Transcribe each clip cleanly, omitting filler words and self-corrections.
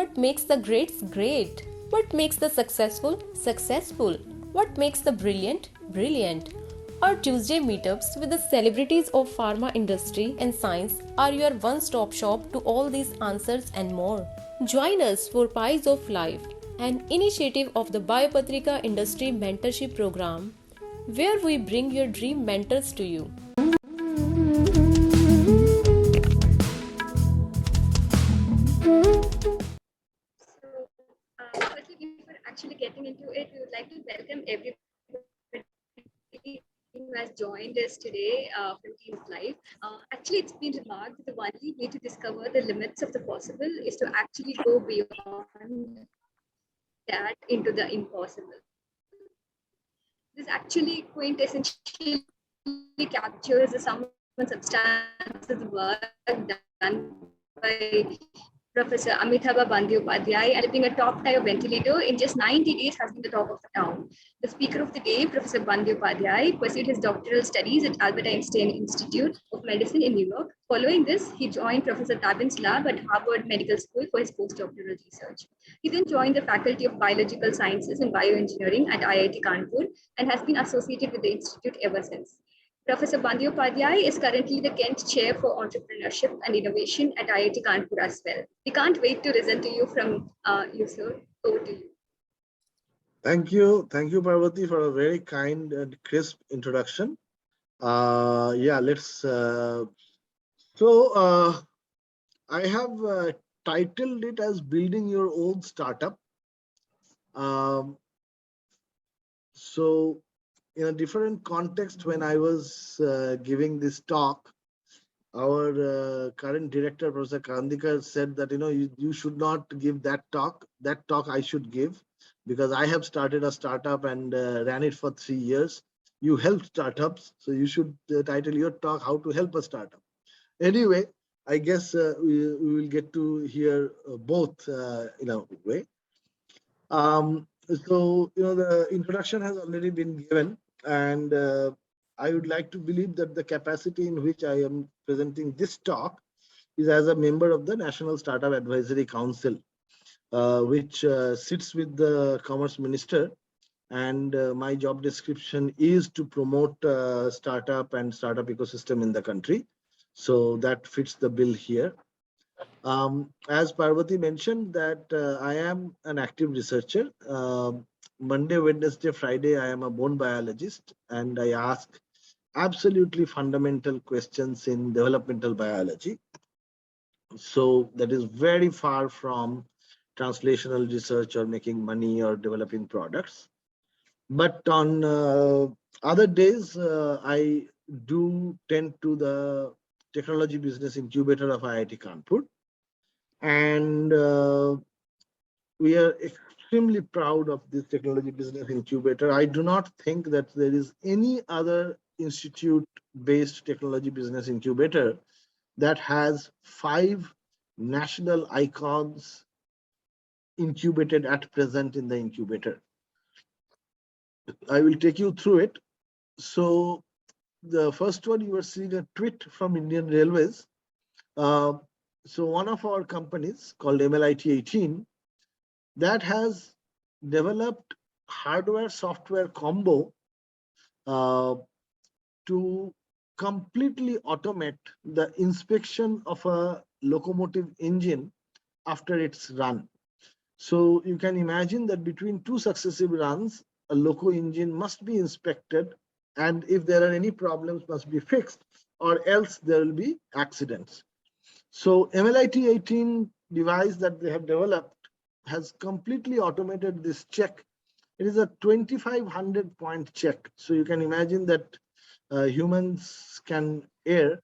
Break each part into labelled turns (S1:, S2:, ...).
S1: What makes the greats great? What makes the successful successful? What makes the brilliant brilliant? Our Tuesday meetups with the celebrities of pharma industry and science are your one-stop shop to all these answers and more. Join us for Pies of Life, an initiative of the Biopatrika Industry Mentorship Program, where we bring your dream mentors to you.
S2: Firstly, before actually getting into it, we would like to welcome everybody who has joined us today from Teams Live. Actually, it's been remarked that the only way to discover the limits of the possible is to actually go beyond that into the impossible. This actually quintessentially captures the sum and substance of the work done by Professor Amitabha Bandyopadhyay, and being a top-tier ventilator in just 90 days has been the talk of the town. The speaker of the day, Professor Bandyopadhyay, pursued his doctoral studies at Albert Einstein Institute of Medicine in New York. Following this, he joined Professor Tabin's lab at Harvard Medical School for his postdoctoral research. He then joined the Faculty of Biological Sciences and Bioengineering at IIT Kanpur and has been associated with the institute ever since. Professor Bandyopadhyay is currently the Kent Chair for Entrepreneurship and Innovation at IIT Kanpur as well. We can't wait to listen to you from you, sir. Over to you.
S3: Thank you, Parvati, for a very kind and crisp introduction. Yeah, let's. I have titled it as "Building Your Own Startup." So, in a different context, when I was giving this talk, our current director, Professor Kandikar, said that you should not give that talk. That talk I should give, because I have started a startup and ran it for 3 years. You help startups, so you should title your talk "How to Help a Startup." Anyway, I guess we will get to hear both in a way. So the introduction has already been given, and I would like to believe that the capacity in which I am presenting this talk is as a member of the National Startup Advisory Council, which sits with the Commerce Minister, and my job description is to promote startup and startup ecosystem in the country. So that fits the bill here. As Parvati mentioned, that I am an active researcher. Monday, Wednesday, Friday, I am a bone biologist, and I ask absolutely fundamental questions in developmental biology. So that is very far from translational research or making money or developing products. But on other days, I do tend to the technology business incubator of IIT Kanpur. And we are extremely proud of this technology business incubator. I do not think that there is any other institute-based technology business incubator that has 5 national icons incubated at present in the incubator. I will take you through it. So the first one, you are seeing a tweet from Indian Railways. So one of our companies called MLIT 18 that has developed hardware software combo to completely automate the inspection of a locomotive engine after it's run. So you can imagine that between 2 successive runs, a loco engine must be inspected, and if there are any problems, must be fixed, or else there will be accidents. So MLIT 18 device that they have developed has completely automated this check. It is a 2500 point check. So you can imagine that humans can err,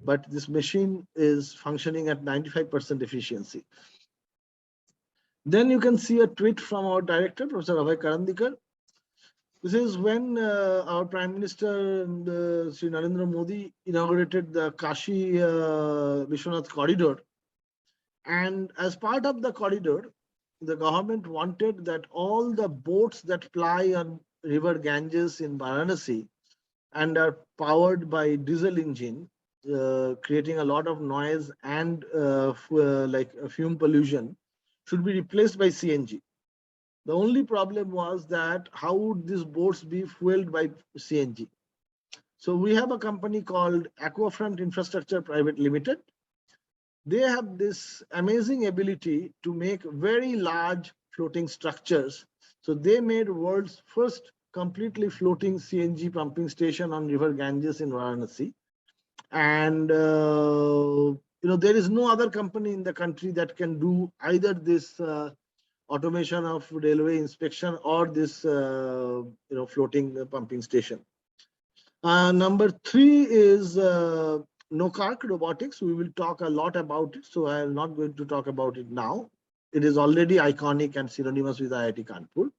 S3: but this machine is functioning at 95% efficiency. Then you can see a tweet from our director, Professor Abhay Karandikar. This is when our Prime Minister, Sri Narendra Modi, inaugurated the Kashi Vishwanath corridor. And as part of the corridor, the government wanted that all the boats that ply on river Ganges in Varanasi and are powered by diesel engine, creating a lot of noise and like fume pollution, should be replaced by CNG. The only problem was that how would these boats be fueled by CNG? So we have a company called Aquafront Infrastructure Private Limited. They have this amazing ability to make very large floating structures. So they made world's first completely floating CNG pumping station on River Ganges in Varanasi. And there is no other company in the country that can do either this automation of railway inspection or this floating pumping station. Number 3 is Nokark Robotics. We will talk a lot about it, so I am not going to talk about it now. It is already iconic and synonymous with IIT Kanpur.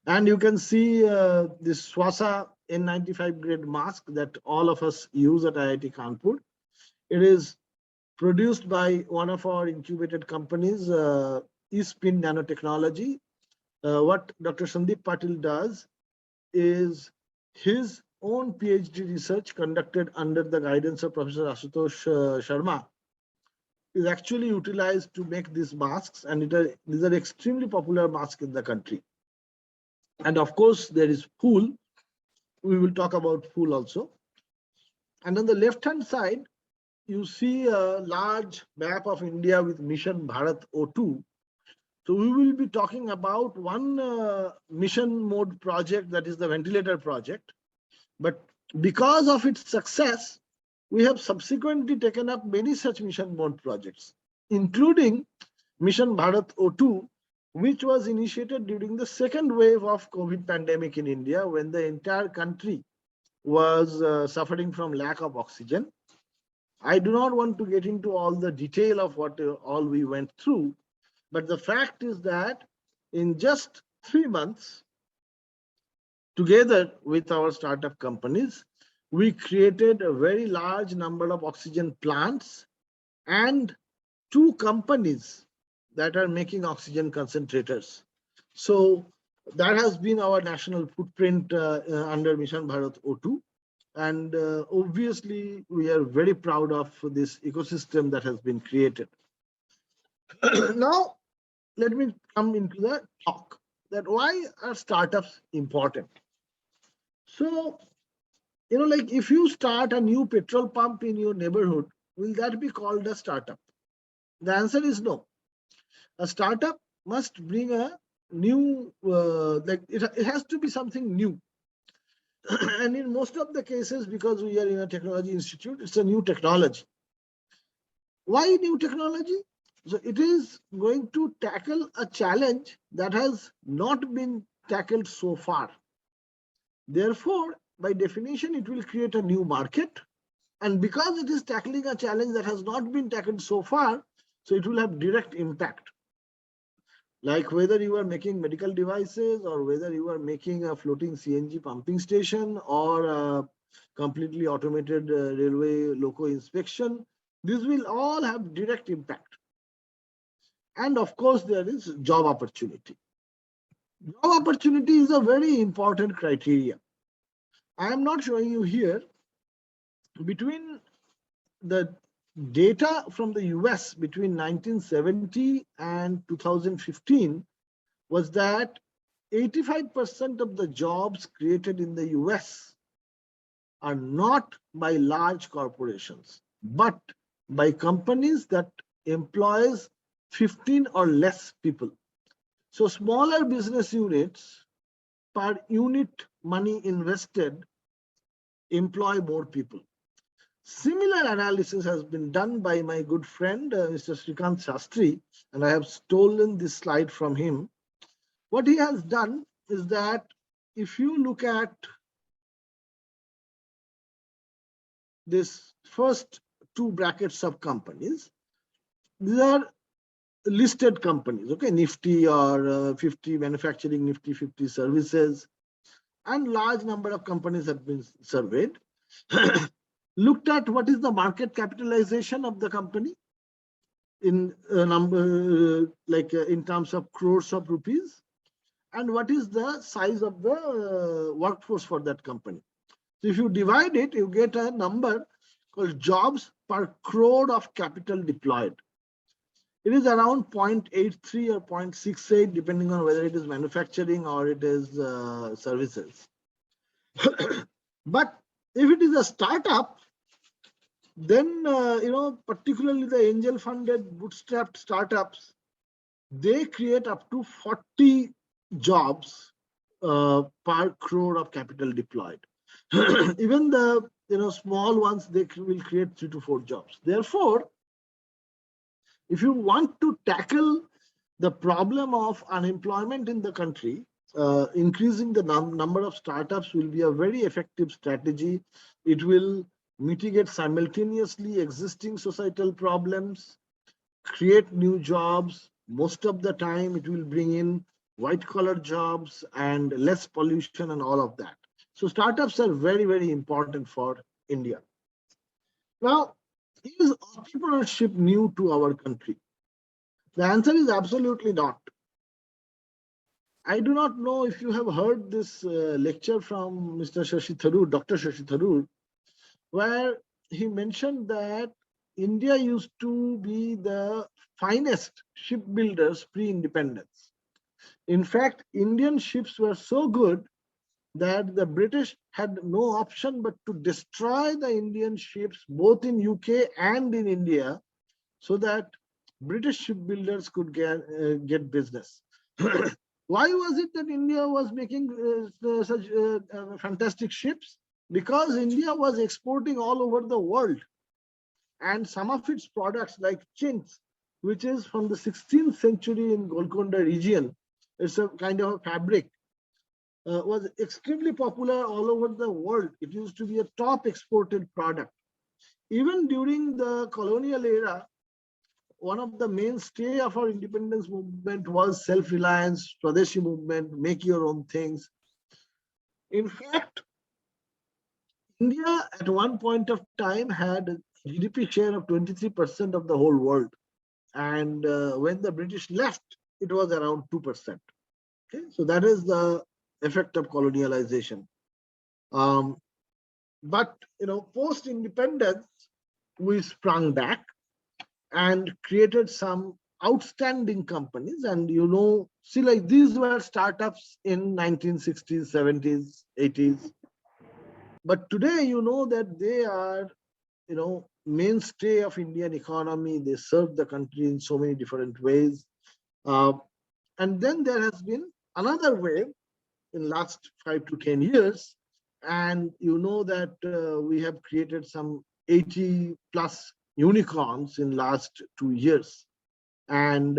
S3: And you can see this Swasa N95 grade mask that all of us use at IIT Kanpur. It is produced by one of our incubated companies, eSpin Nanotechnology. What Dr. Sandeep Patil does is his own PhD research conducted under the guidance of Professor Ashutosh Sharma is actually utilized to make these masks, and these are extremely popular masks in the country. And of course, there is Pool. We will talk about Pool also. And on the left-hand side, you see a large map of India with Mission Bharat O2. So we will be talking about one mission mode project, that is the ventilator project. But because of its success, we have subsequently taken up many such mission mode projects, including Mission Bharat O2, which was initiated during the second wave of COVID pandemic in India, when the entire country was suffering from lack of oxygen. I do not want to get into all the detail of what all we went through, but the fact is that in just 3 months, together with our startup companies, we created a very large number of oxygen plants and 2 companies that are making oxygen concentrators. So that has been our national footprint under Mission Bharat O2. And obviously, we are very proud of this ecosystem that has been created. Now, let me come into the talk that why are startups important? So, like if you start a new petrol pump in your neighborhood, will that be called a startup? The answer is no. A startup must bring a new, it has to be something new. And in most of the cases, because we are in a technology institute, it's a new technology. Why new technology? So it is going to tackle a challenge that has not been tackled so far. Therefore, by definition, it will create a new market. And because it is tackling a challenge that has not been tackled so far, so it will have direct impact. Like whether you are making medical devices or whether you are making a floating CNG pumping station or a completely automated railway loco inspection, this will all have direct impact. And of course, there is job opportunity. Job opportunity is a very important criteria. I am not showing you here. Between the data from the US between 1970 and 2015 was that 85% of the jobs created in the US are not by large corporations, but by companies that employs 15 or less people. So smaller business units per unit money invested employ more people. Similar analysis has been done by my good friend, Mr. Srikant Shastri, and I have stolen this slide from him. What he has done is that if you look at this first 2 brackets of companies, these are listed companies, okay, Nifty or 50 manufacturing, Nifty 50 services, and large number of companies have been surveyed. Looked at what is the market capitalization of the company in in terms of crores of rupees, and what is the size of the workforce for that company. So if you divide it, you get a number called jobs per crore of capital deployed. it is around 0.83 or 0.68, depending on whether it is manufacturing or it is services. But if it is a startup, then particularly the angel funded bootstrapped startups, they create up to 40 jobs per crore of capital deployed. Even the small ones, they will create 3 to 4 jobs. Therefore, if you want to tackle the problem of unemployment in the country, increasing the number of startups will be a very effective strategy. It will mitigate simultaneously existing societal problems, create new jobs. Most of the time, it will bring in white collar jobs and less pollution and all of that. So startups are very, very important for India. Now, is entrepreneurship new to our country? The answer is absolutely not. I do not know if you have heard this lecture from Mr. Shashi Tharoor, Dr. Shashi Tharoor, where he mentioned that India used to be the finest shipbuilders pre-independence. In fact, Indian ships were so good that the British had no option but to destroy the Indian ships both in UK and in India so that British shipbuilders could get business. Why was it that India was making such fantastic ships? Because India was exporting all over the world. And some of its products like chintz, which is from the 16th century in Golconda region, it's a kind of a fabric, was extremely popular all over the world. It used to be a top exported product. Even during the colonial era, one of the mainstay of our independence movement was self-reliance, Swadeshi movement, make your own things. In fact, India at one point of time had a GDP share of 23% of the whole world. And when the British left, it was around 2%. Okay, so that is the effect of colonialization. But post-independence, we sprung back and created some outstanding companies. And see, like these were startups in 1960s, 70s, 80s. But today, that they are, mainstay of Indian economy. They serve the country in so many different ways. And then there has been another wave in last 5 to 10 years. And that we have created some 80 plus unicorns in last 2 years. And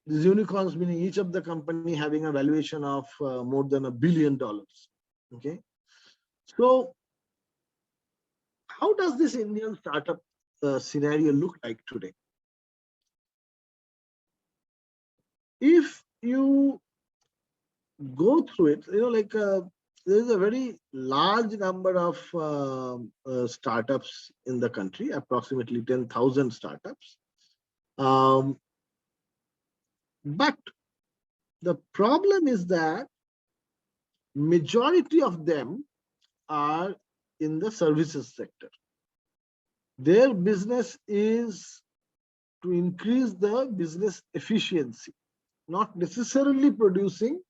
S3: these unicorns, meaning each of the company having a valuation of more than $1 billion. Okay. So how does this Indian startup scenario look like today? If you go through it, there is a very large number of startups in the country, approximately 10,000 startups. But the problem is that majority of them are in the services sector. Their business is to increase the business efficiency, not necessarily producing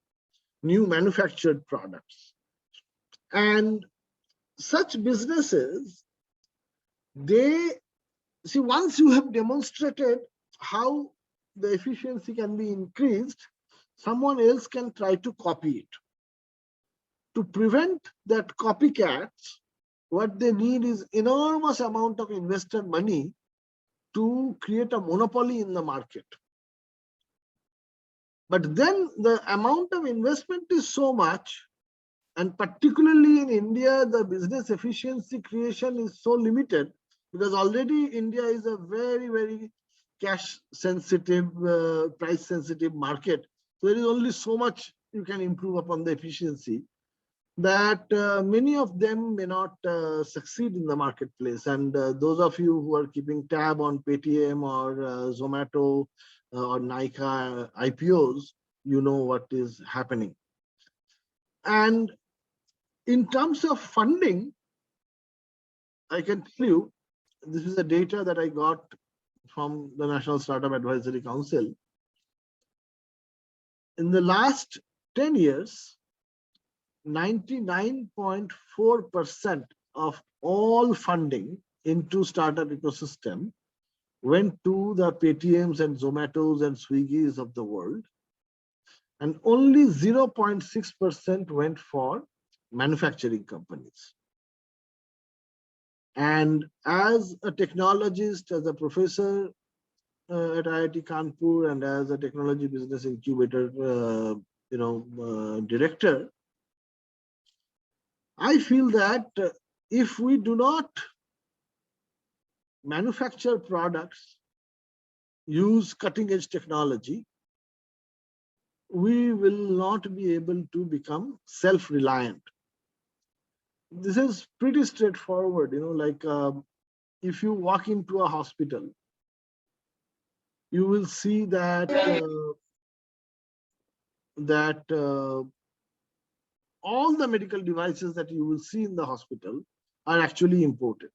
S3: new manufactured products. And such businesses, they see, once you have demonstrated how the efficiency can be increased, someone else can try to copy it. To prevent that copycats, what they need is enormous amount of investor money to create a monopoly in the market. But then the amount of investment is so much, and particularly in India, the business efficiency creation is so limited because already India is a very, very cash sensitive, price sensitive market. So there is only so much you can improve upon the efficiency that many of them may not succeed in the marketplace. And those of you who are keeping tab on Paytm or Zomato or Nykaa IPOs, you know what is happening. And in terms of funding, I can tell you, this is the data that I got from the National Startup Advisory Council. In the last 10 years, 99.4% of all funding into startup ecosystem went to the Paytms and Zomatos and Swiggies of the world, and only 0.6% went for manufacturing companies. And as a technologist, as a professor at IIT Kanpur, and as a technology business incubator, director, I feel that if we do not manufacture products, use cutting edge technology, we will not be able to become self-reliant. This is pretty straightforward, like if you walk into a hospital, you will see that all the medical devices that you will see in the hospital are actually imported.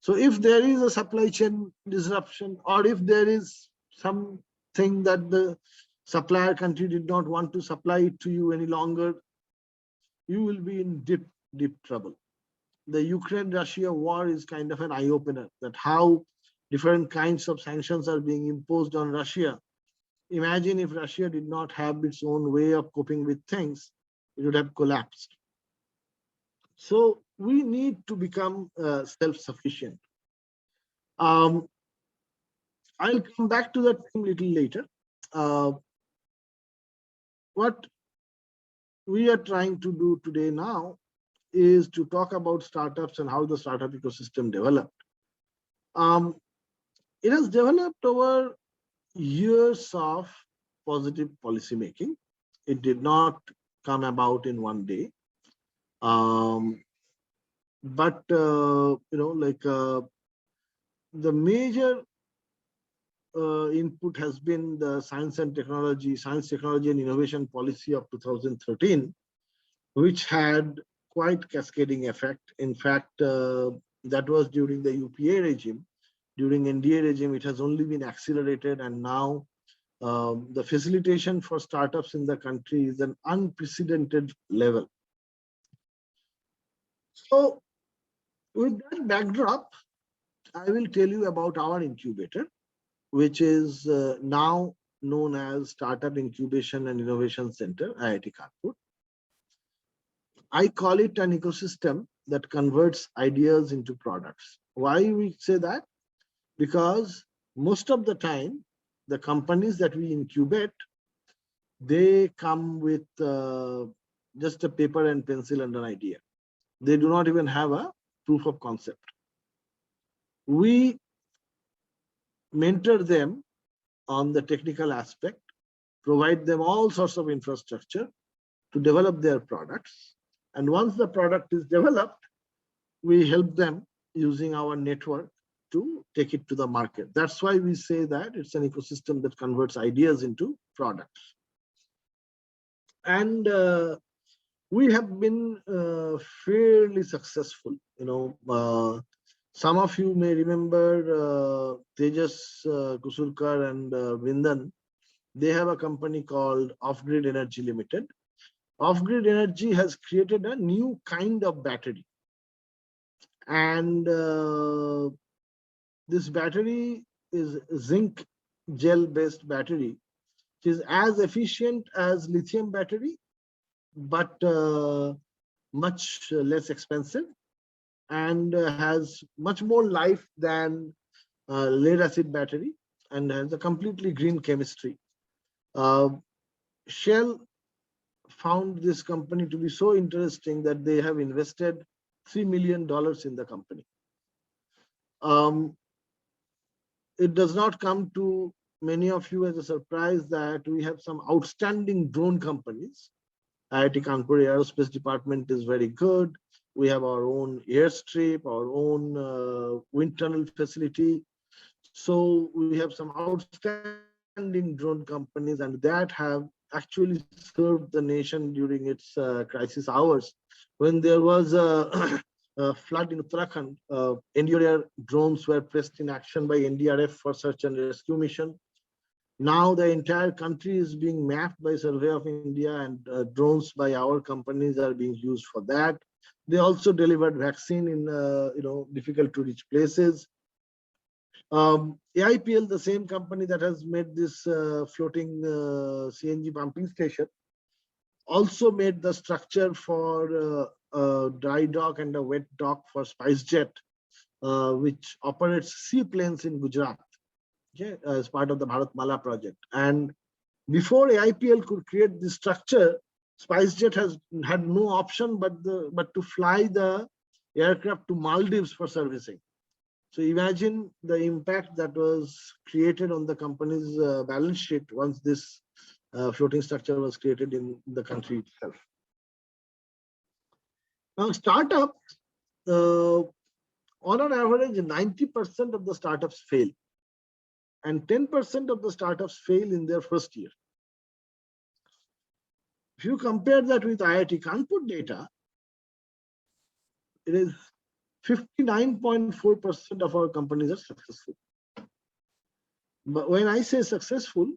S3: So if there is a supply chain disruption, or if there is something that the supplier country did not want to supply it to you any longer, you will be in deep trouble. The Ukraine-Russia war is kind of an eye-opener, that how different kinds of sanctions are being imposed on Russia. Imagine if Russia did not have its own way of coping with things, it would have collapsed. So we need to become self-sufficient. I'll come back to that a little later. What we are trying to do today now is to talk about startups and how the startup ecosystem developed. It has developed over years of positive policy making. It did not come about in one day. But the major input has been the science, technology and innovation policy of 2013, which had quite cascading effect. In fact, that was during the UPA regime. During NDA regime, it has only been accelerated, and now the facilitation for startups in the country is an unprecedented level. So with that backdrop, I will tell you about our incubator, which is now known as Startup Incubation and Innovation Center, IIT Kanpur. I call it an ecosystem that converts ideas into products. Why we say that? Because most of the time, the companies that we incubate, they come with just a paper and pencil and an idea. They do not even have a proof of concept. We mentor them on the technical aspect, provide them all sorts of infrastructure to develop their products. And once the product is developed, we help them using our network to take it to the market. That's why we say that it's an ecosystem that converts ideas into products. And we have been fairly successful. Some of you may remember Tejas Kusurkar and Vindan. They have a company called Off-Grid Energy Limited. Off-Grid Energy has created a new kind of battery. And this battery is a zinc gel-based battery, which is as efficient as lithium battery, but much less expensive, and has much more life than lead acid battery, and has a completely green chemistry. Shell found this company to be so interesting that they have invested $3 million in the company. It does not come to many of you as a surprise that we have some outstanding drone companies. IIT Kanpur Aerospace Department is very good. We have our own airstrip, our own wind tunnel facility. So we have some outstanding drone companies, and that have actually served the nation during its crisis hours, when there was a flood in Uttarakhand, NDRF drones were pressed in action by NDRF for search and rescue mission. Now the entire country is being mapped by Survey of India, and drones by our companies are being used for that. They also delivered vaccine in difficult to reach places. AIPL, the same company that has made this floating CNG pumping station, also made the structure for a dry dock and a wet dock for SpiceJet, which operates seaplanes in Gujarat, okay, as part of the Bharatmala project. And before AIPL could create this structure, SpiceJet has had no option but to fly the aircraft to Maldives for servicing. So imagine the impact that was created on the company's balance sheet once this floating structure was created in the country itself. Now, startups, on an average, 90% of the startups fail, and 10% of the startups fail in their first year. If you compare that with IIT Kanpur data, it is 59.4% of our companies are successful. But when I say successful,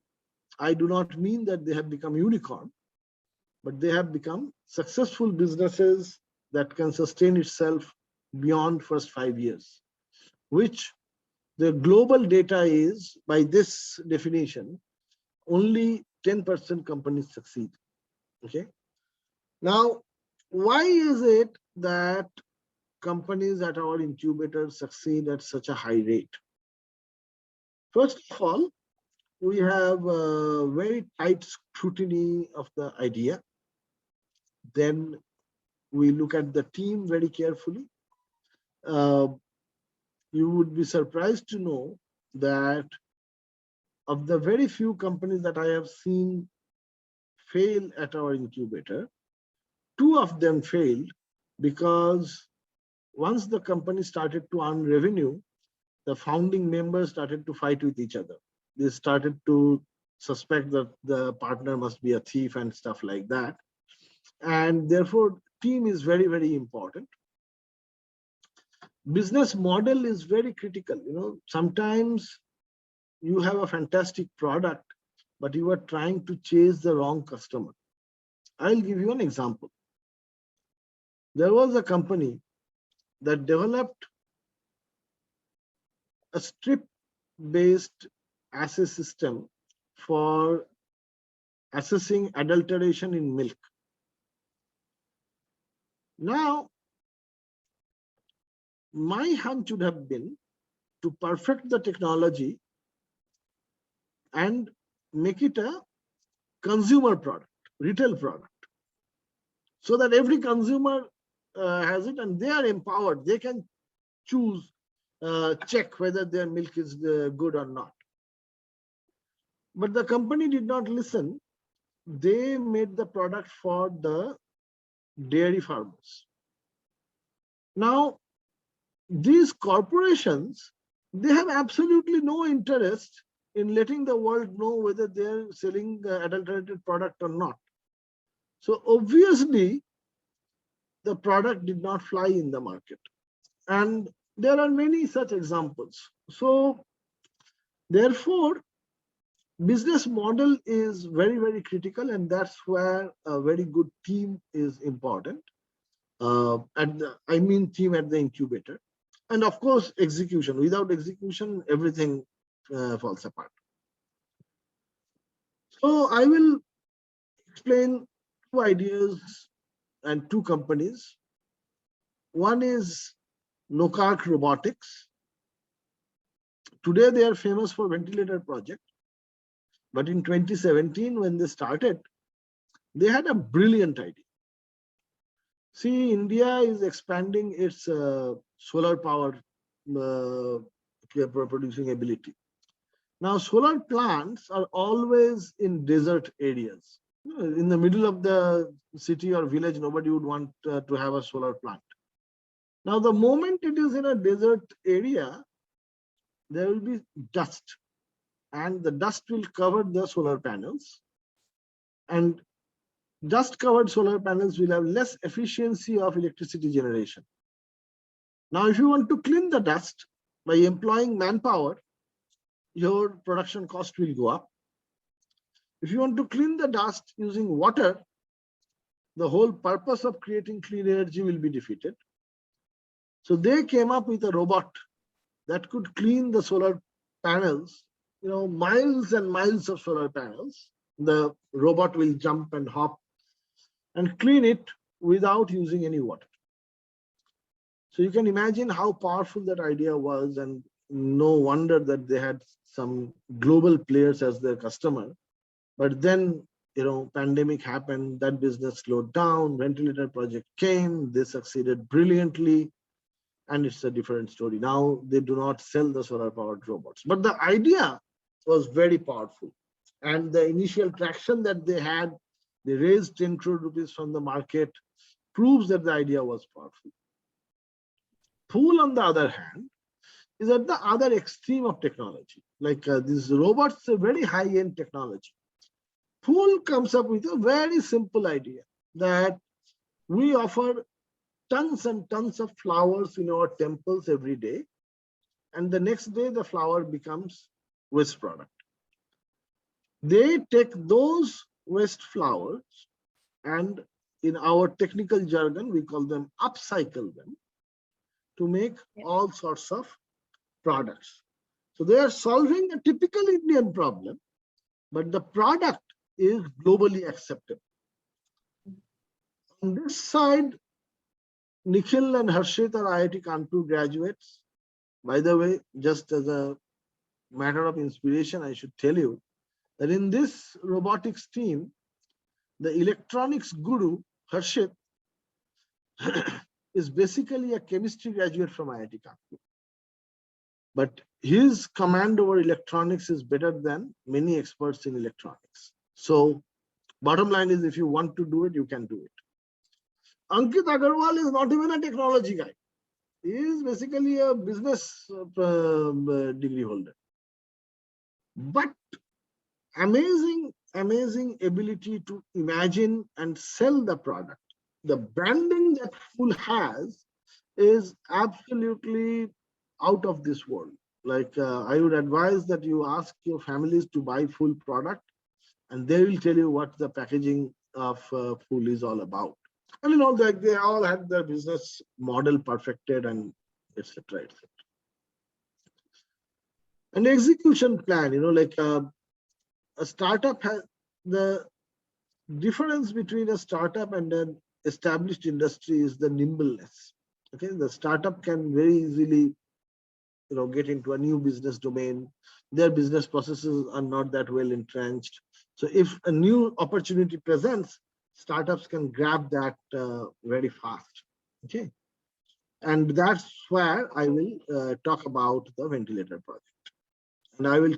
S3: I do not mean that they have become unicorn, but they have become successful businesses that can sustain itself beyond first 5 years, which the global data is, by this definition, only 10% companies succeed. Okay. Now, why is it that companies at our incubators succeed at such a high rate? First of all, we have a very tight scrutiny of the idea. Then we look at the team very carefully. You would be surprised to know that of the very few companies that I have seen fail at our incubator, 2 of them failed because once the company started to earn revenue, the founding members started to fight with each other. They started to suspect that the partner must be a thief and stuff like that. And therefore, team is very, very important. Business model is very critical. Sometimes you have a fantastic product, but you are trying to chase the wrong customer. I'll give you an example. There was a company that developed a strip-based assay system for assessing adulteration in milk. Now, my hunch would have been to perfect the technology and make it a consumer product, retail product, so that every consumer has it and they are empowered. They can choose, check whether their milk is good or not. But the company did not listen. They made the product for the dairy farmers. Now, these corporations, they have absolutely no interest in letting the world know whether they're selling adulterated product or not. So obviously, the product did not fly in the market. And there are many such examples. So therefore, business model is very, very critical, and that's where a very good team is important. I mean team at the incubator. And of course, execution. Without execution, everything falls apart. So I will explain 2 ideas and 2 companies. One is Nokark Robotics. Today, they are famous for ventilator project. But in 2017, when they started, they had a brilliant idea. See, India is expanding its solar power producing ability. Now, solar plants are always in desert areas. In the middle of the city or village, nobody would want to have a solar plant. Now, the moment it is in a desert area, there will be dust, and the dust will cover the solar panels. And dust-covered solar panels will have less efficiency of electricity generation. Now, if you want to clean the dust by employing manpower, your production cost will go up. If you want to clean the dust using water, the whole purpose of creating clean energy will be defeated. So they came up with a robot that could clean the solar panels, miles and miles of solar panels. The robot will jump and hop and clean it without using any water. So you can imagine how powerful that idea was, and no wonder that they had some global players as their customer. But then, pandemic happened, that business slowed down, ventilator project came, they succeeded brilliantly, and it's a different story. Now they do not sell the solar powered robots, but the idea was very powerful. And the initial traction that they had, they raised 10 crore rupees from the market, proves that the idea was powerful. Pool, on the other hand, is at the other extreme of technology. Like these robots, a very high-end technology. Pool comes up with a very simple idea that we offer tons and tons of flowers in our temples every day, and the next day the flower becomes waste product. They take those waste flowers and, in our technical jargon, we call them upcycle them to make all sorts of products. So they are solving a typical Indian problem, but the product is globally accepted. On this side, Nikhil and Harshit are IIT Kanpur graduates. By the way, just as a matter of inspiration, I should tell you that in this robotics team, the electronics guru, Harshit, is basically a chemistry graduate from IIT Kanpur. But his command over electronics is better than many experts in electronics. So bottom line is, if you want to do it, you can do it. Ankit Agarwal is not even a technology guy. He is basically a business degree holder. But amazing ability to imagine and sell the product. The branding that Full has is absolutely out of this world. Like I would advise that you ask your families to buy Full product, and they will tell you what the packaging of Full is all about. I mean, all that they all had their business model perfected, and etc. etc. An execution plan, like a startup has the difference between a startup and an established industry is the nimbleness. Okay, the startup can very easily, get into a new business domain. Their business processes are not that well entrenched. So if a new opportunity presents, startups can grab that very fast. Okay, and that's where I will talk about the ventilator project, and I will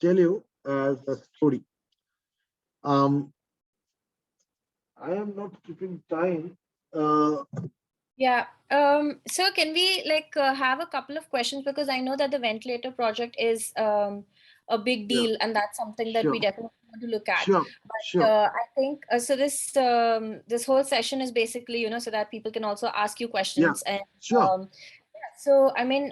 S3: tell you the story. I am not keeping time.
S4: Yeah. So can we have a couple of questions, because I know that the ventilator project is a big deal, and that's something that we definitely want to look at.
S3: Sure.
S4: But
S3: Sure.
S4: I think so. This whole session is basically, so that people can also ask you questions.
S3: Yeah.
S4: And
S3: Sure.
S4: so, I mean,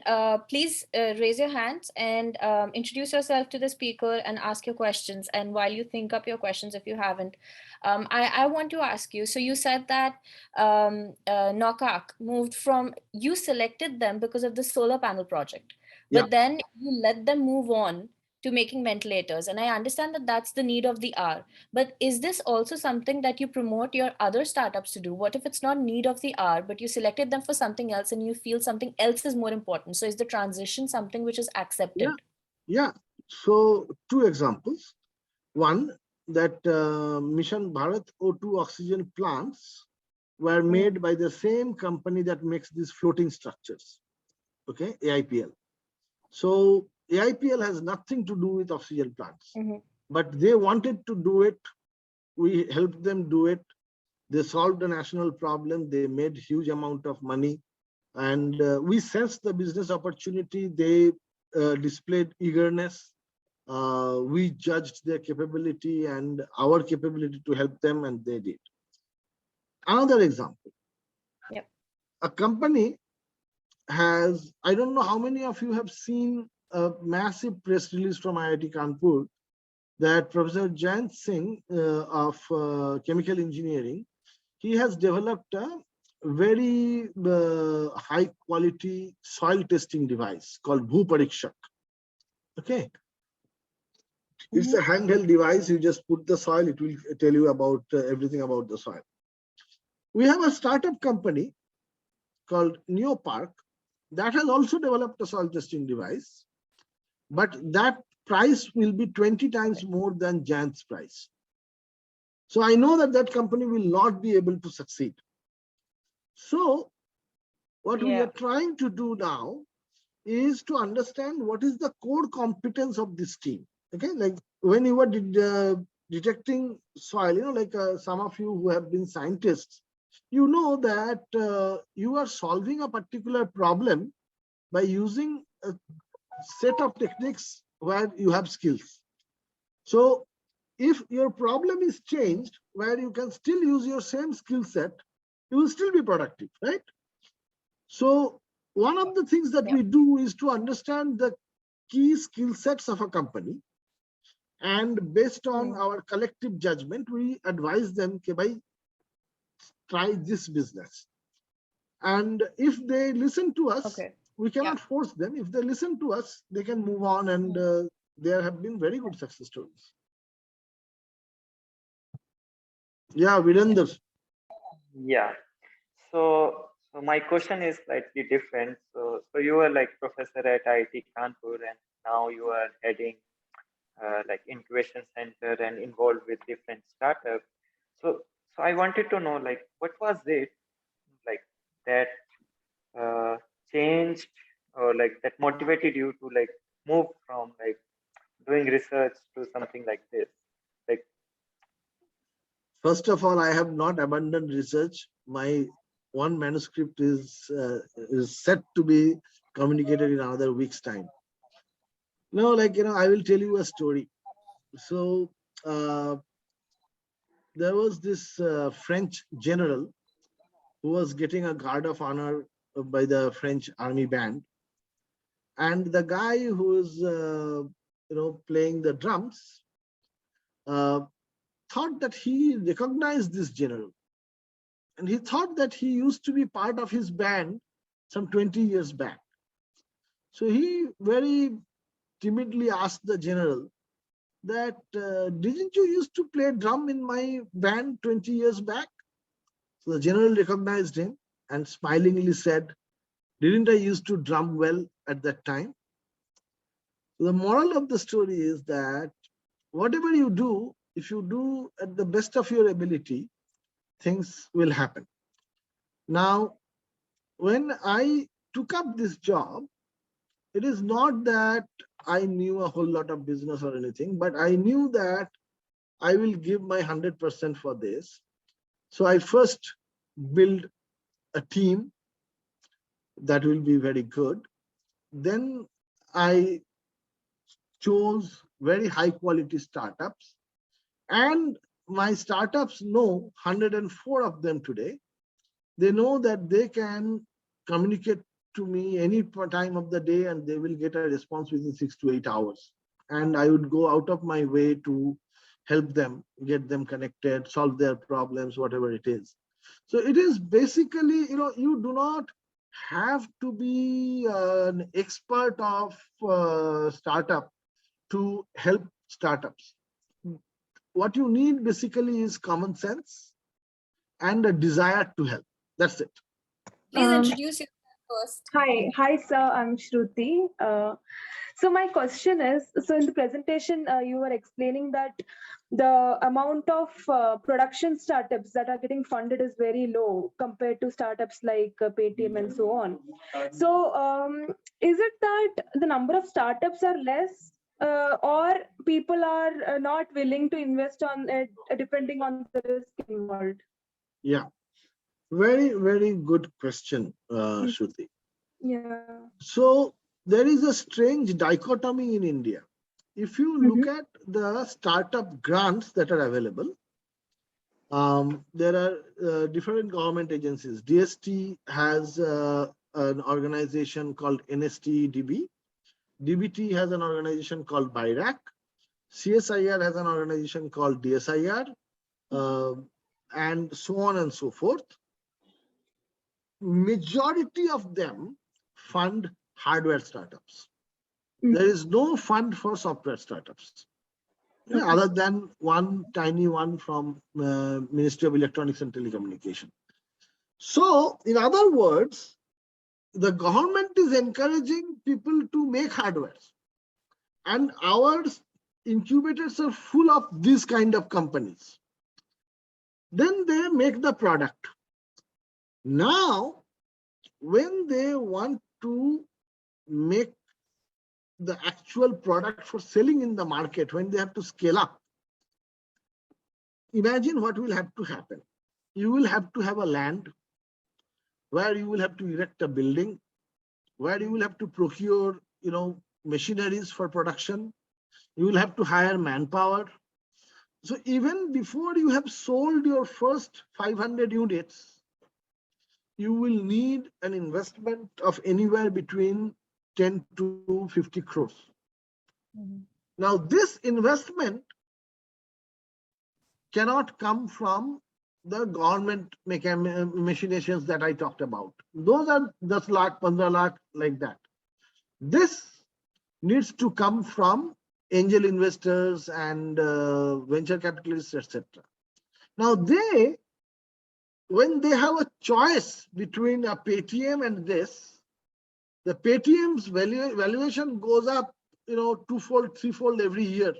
S4: please raise your hands and introduce yourself to the speaker and ask your questions. And while you think up your questions, if you haven't, I want to ask you. So you said that Nokak moved from, you selected them because of the solar panel project, but then you let them move on to making ventilators. And I understand that that's the need of the hour. But is this also something that you promote your other startups to do? What if it's not need of the hour, but you selected them for something else and you feel something else is more important? So is the transition something which is accepted?
S3: Yeah. So 2 examples. One, that Mission Bharat O2 oxygen plants were made by the same company that makes these floating structures. Okay, AIPL. So AIPL has nothing to do with oxygen plants, but they wanted to do it. We helped them do it. They solved a national problem. They made huge amount of money, and we sensed the business opportunity. They displayed eagerness. We judged their capability and our capability to help them, and they did. Another example. A company has, I don't know how many of you have seen a massive press release from IIT Kanpur that Professor Jayant Singh of chemical engineering, he has developed a very high quality soil testing device called Biopatrika. Okay. It's a handheld device. You just put the soil, it will tell you about everything about the soil. We have a startup company called Neopark that has also developed a soil testing device, but that price will be 20 times more than Jayant's price. So I know that that company will not be able to succeed. So what we are trying to do now is to understand what is the core competence of this team. Okay, like when you were detecting soil, like some of you who have been scientists, you know that you are solving a particular problem by using a set of techniques where you have skills. So if your problem is changed, where you can still use your same skill set, you will still be productive, right? So one of the things that we do is to understand the key skill sets of a company, and based on our collective judgment, we advise them, okay, by try this business. And if they listen to us, we cannot force them. If they listen to us, they can move on, and there have been very good success stories. Yeah, Virender.
S5: Yeah. So my question is slightly different. So you were like professor at IIT Kanpur, and now you are heading like incubation center and involved with different startups. So I wanted to know, like, what was it like that changed, or like that motivated you to like move from like doing research to something like this? Like,
S3: first of all, I have not abandoned research. My one manuscript is set to be communicated in another week's time. No, like, I will tell you a story. So there was this French general who was getting a guard of honor by the French army band, and the guy who was playing the drums thought that he recognized this general, and he thought that he used to be part of his band some 20 years back. So he very timidly asked the general that, didn't you used to play drum in my band 20 years back? So the general recognized him and smilingly said, didn't I used to drum well at that time? So the moral of the story is that whatever you do, if you do at the best of your ability, things will happen. Now, when I took up this job, it is not that I knew a whole lot of business or anything, but I knew that I will give my 100% for this. So I first build a team that will be very good. Then I chose very high quality startups, and my startups know, 104 of them today, they know that they can communicate to me any time of the day and they will get a response within 6 to 8 hours. And I would go out of my way to help them, get them connected, solve their problems, whatever it is. So it is basically, you do not have to be an expert of startup to help startups. What you need basically is common sense and a desire to help. That's it.
S4: Please introduce yourself first.
S6: Hi, sir. I'm Shruti. So my question is, so in the presentation, you were explaining that the amount of production startups that are getting funded is very low compared to startups like Paytm and so on. So is it that the number of startups are less, or people are not willing to invest on it depending on the risk involved?
S3: Yeah, very, very good question, Shruti.
S6: Yeah.
S3: So there is a strange dichotomy in India. If you look at the startup grants that are available, there are different government agencies. DST has a an organization called NSTDB. DBT has an organization called BIRAC. CSIR has an organization called DSIR, and so on and so forth. Majority of them fund hardware startups. There is no fund for software startups, other than one tiny one from Ministry of Electronics and Telecommunication. So, in other words, the government is encouraging people to make hardware, and our incubators are full of these kind of companies. Then they make the product. Now, when they want to make the actual product for selling in the market, when they have to scale up, imagine what will have to happen. You will have to have a land where you will have to erect a building, where you will have to procure, machineries for production. You will have to hire manpower. So even before you have sold your first 500 units, you will need an investment of anywhere between 10 to 50 crores. Now, this investment cannot come from the government machinations that I talked about. Those are 10 lakh, 15 lakh, like that. This needs to come from angel investors and venture capitalists, etc. Now, when they have a choice between a Paytm and this, the Paytm's valuation goes up, twofold, threefold every year.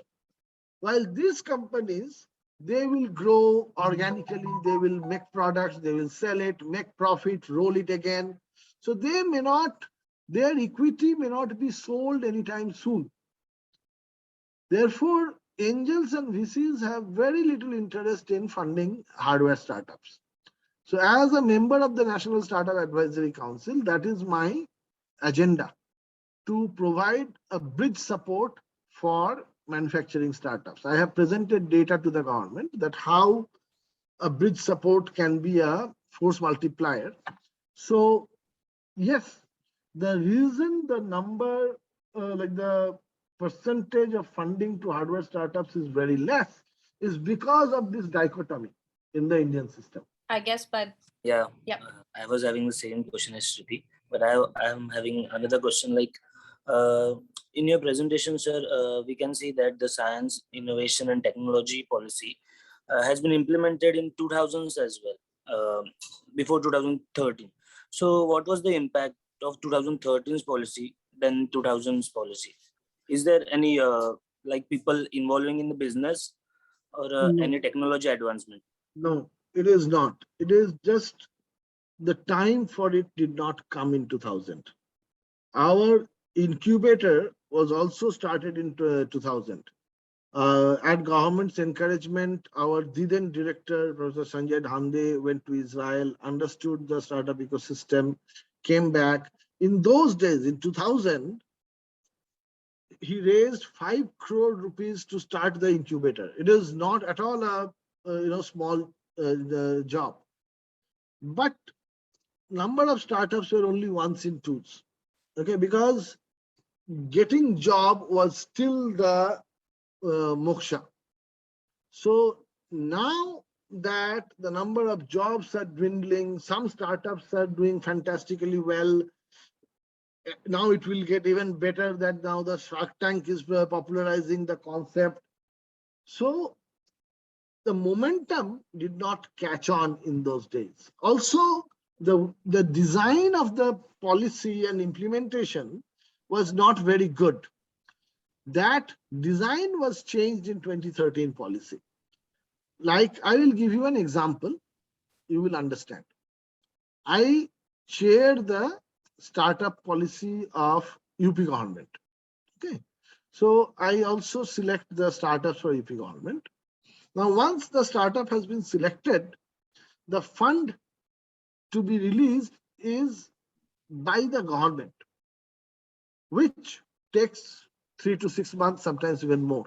S3: While these companies, they will grow organically, they will make products, they will sell it, make profit, roll it again. So their equity may not be sold anytime soon. Therefore, angels and VCs have very little interest in funding hardware startups. So as a member of the National Startup Advisory Council, that is my agenda, to provide a bridge support for manufacturing startups. I have presented data to the government that how a bridge support can be a force multiplier. So yes, the reason the number, like the percentage of funding to hardware startups is very less is because of this dichotomy in the Indian system.
S4: I guess, but
S7: yeah,
S4: yeah.
S7: I was having the same question as Shruti, but I am having another question. Like in your presentation, sir, we can see that the science, innovation, and technology policy has been implemented in 2000s as well, before 2013. So, what was the impact of 2013's policy than 2000's policy? Is there any like people involving in the business or any technology advancement?
S3: No, it is not. It is just the time for it did not come in 2000. Our incubator was also started in 2000. At government's encouragement, our then director, Professor Sanjay Dhande, went to Israel, understood the startup ecosystem, came back. In those days, in 2000, he raised 5 crore rupees to start the incubator. It is not at all a small job. But number of startups were only ones in twos. Okay, because getting job was still the moksha. So now that the number of jobs are dwindling, some startups are doing fantastically well. Now it will get even better that now the Shark Tank is popularizing the concept. So the momentum did not catch on in those days. Also, the design of the policy and implementation was not very good. That design was changed in 2013 policy. Like, I will give you an example, you will understand. I chair the startup policy of UP government. Okay, so I also select the startups for UP government. Now, once the startup has been selected, the fund to be released is by the government, which takes 3 to 6 months, sometimes even more.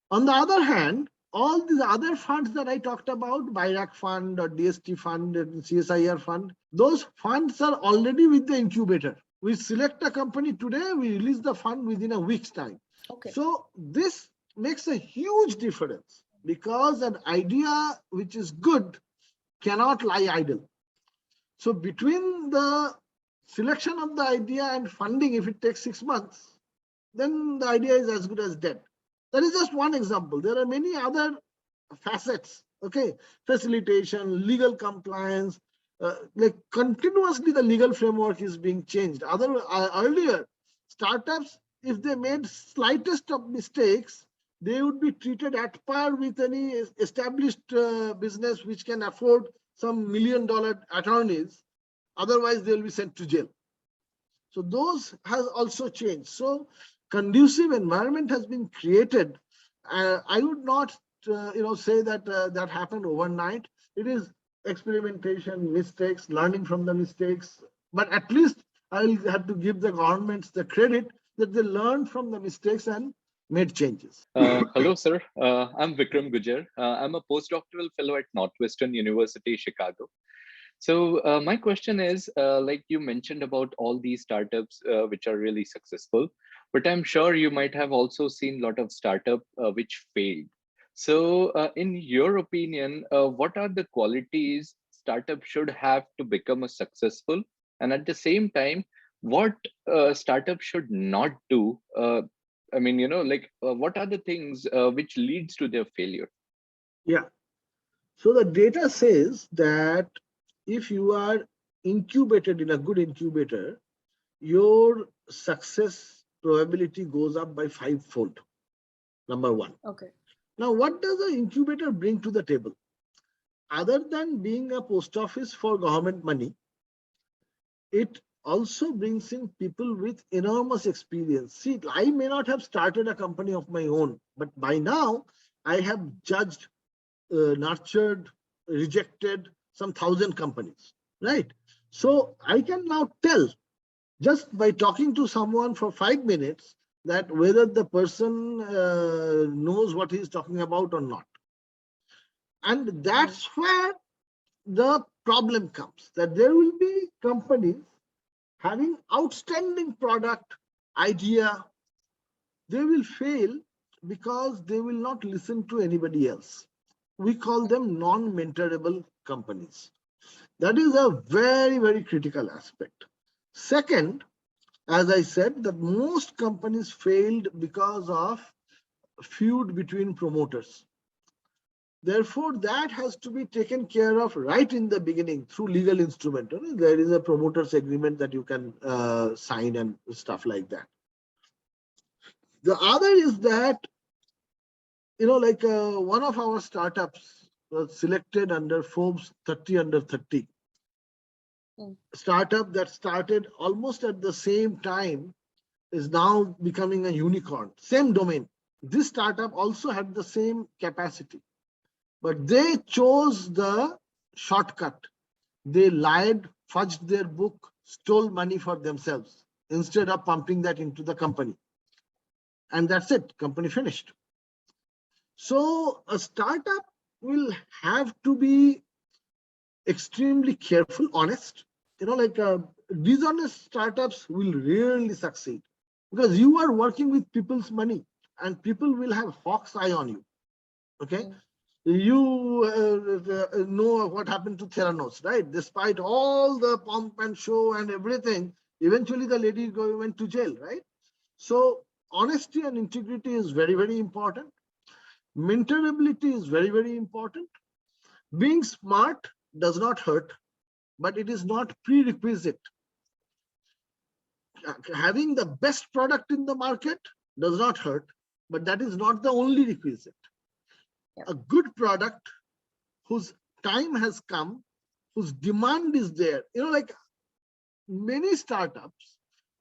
S3: On the other hand, all these other funds that I talked about, BIRAC fund or DST fund, and CSIR fund, those funds are already with the incubator. We select a company today, we release the fund within a week's time.
S4: Okay.
S3: So this makes a huge difference, because an idea which is good cannot lie idle. So between the selection of the idea and funding, if it takes 6 months, then the idea is as good as dead. That is just one example. There are many other facets, okay? Facilitation, legal compliance, like continuously the legal framework is being changed. Earlier, startups, if they made slightest of mistakes, they would be treated at par with any established business which can afford some $1 million attorneys. Otherwise, they will be sent to jail. So those has also changed. So conducive environment has been created. I would not, say that that happened overnight. It is experimentation, mistakes, learning from the mistakes. But at least I will have to give the governments the credit that they learned from the mistakes and made changes.
S8: Hello, sir. I'm Vikram Gujar. I'm a postdoctoral fellow at Northwestern University, Chicago. So my question is, like you mentioned about all these startups which are really successful, but I'm sure you might have also seen a lot of startup which failed. So in your opinion, what are the qualities startup should have to become a successful? And at the same time, what startup should not do? I mean, what are the things which leads to their failure?
S3: Yeah. So the data says that if you are incubated in a good incubator, your success probability goes up by 5-fold. Number one.
S4: Okay.
S3: Now, what does the incubator bring to the table? Other than being a post office for government money, it also brings in people with enormous experience. See, I may not have started a company of my own, but by now I have judged, nurtured, rejected some 1,000 companies, right? So I can now tell, just by talking to someone for 5 minutes, that whether the person knows what he's talking about or not. And that's where the problem comes, that there will be companies having outstanding product, idea. They will fail because they will not listen to anybody else. We call them non-mentorable companies. That is a very, very critical aspect. Second, as I said, that most companies failed because of feud between promoters. Therefore, that has to be taken care of right in the beginning through legal instrument. There is a promoters agreement that you can sign and stuff like that. The other is that, one of our startups was selected under Forbes 30 under 30. Startup that started almost at the same time is now becoming a unicorn, same domain. This startup also had the same capacity, but they chose the shortcut. They lied, fudged their book, stole money for themselves instead of pumping that into the company. And that's it, company finished. So a startup will have to be extremely careful, honest. Dishonest startups will rarely succeed because you are working with people's money and people will have hawk's eye on you. Okay. You know what happened to Theranos, right? Despite all the pomp and show and everything, eventually the lady went to jail, right? So honesty and integrity is very, very important. Mentorability is very, very important. Being smart does not hurt, but it is not prerequisite. Having the best product in the market does not hurt, but that is not the only requisite. A good product whose time has come, whose demand is there. Many startups